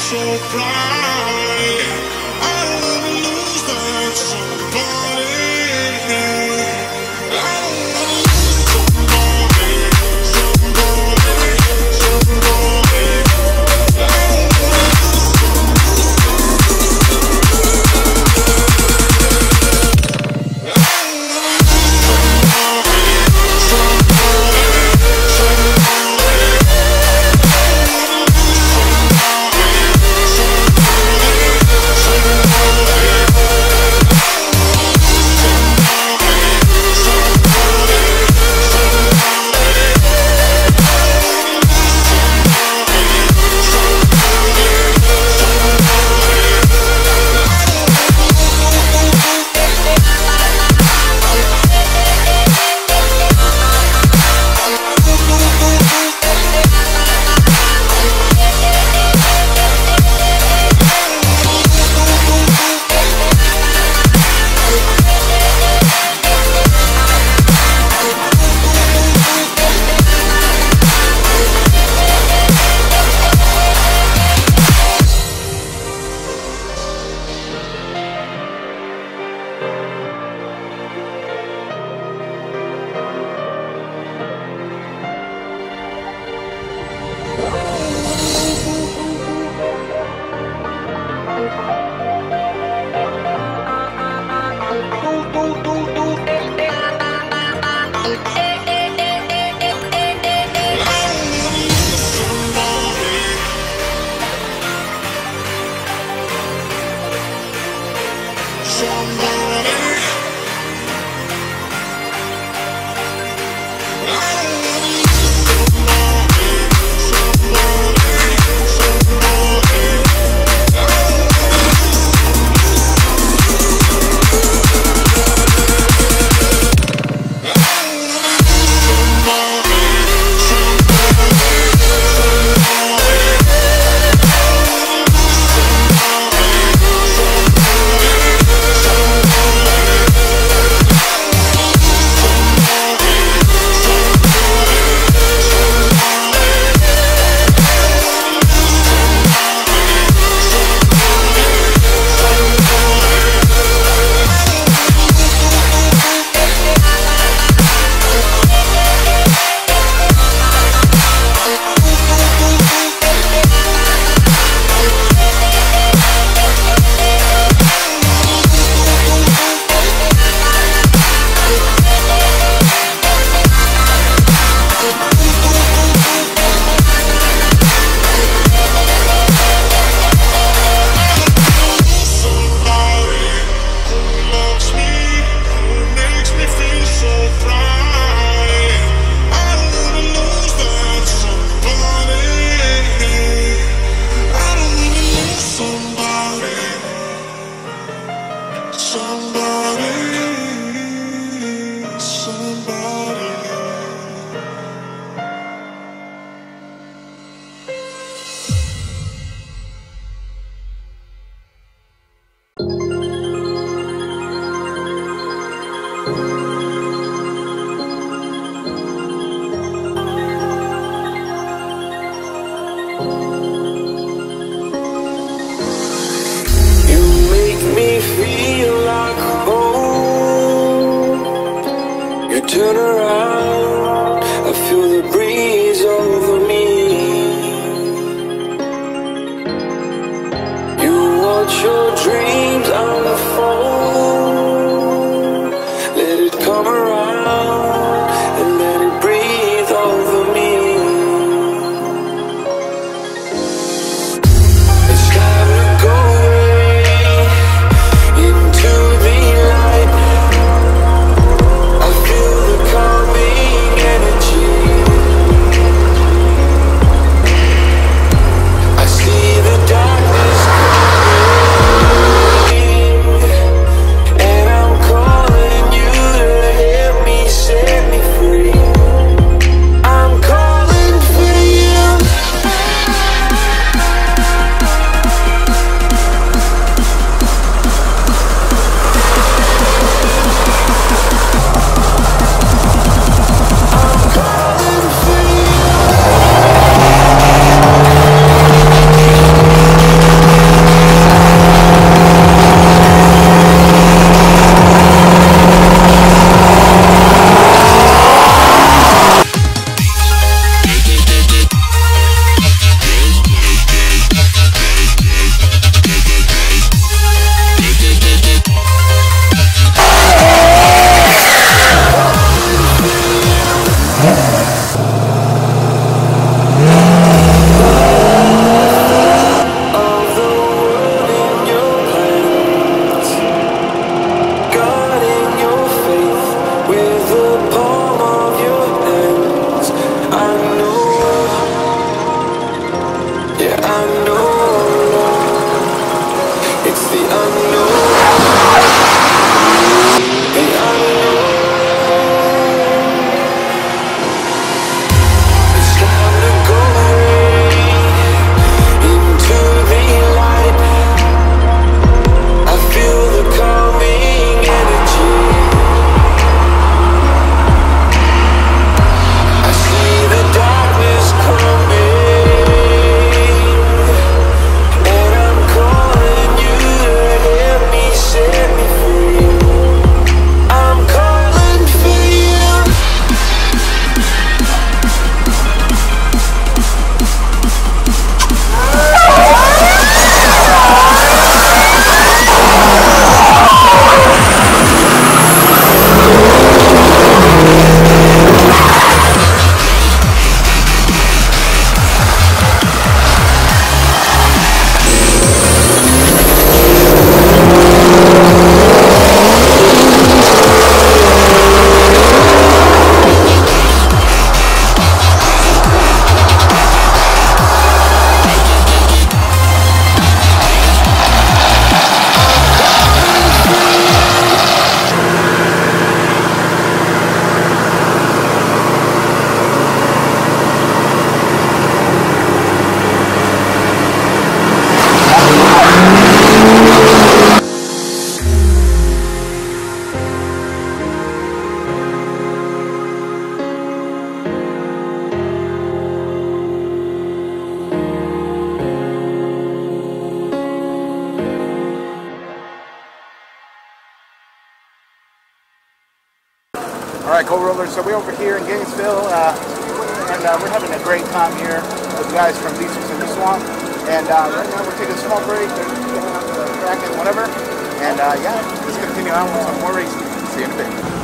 so bright. I don't wanna lose that somebody. I don't wanna lose somebody, somebody, somebody. I don't wanna lose turn around, I feel the breeze over me. You watch your dreams unfold. Let it come around and let it breathe over me. It's time to go away into the light. I feel the calming Alright, co-rollers, so we're over here in Gainesville, and we're having a great time here with the guys from Beaches in the Swamp. And right now we're taking a small break, they're going out to the track and whatever. And yeah, let's continue on with some more racing. See you in a bit.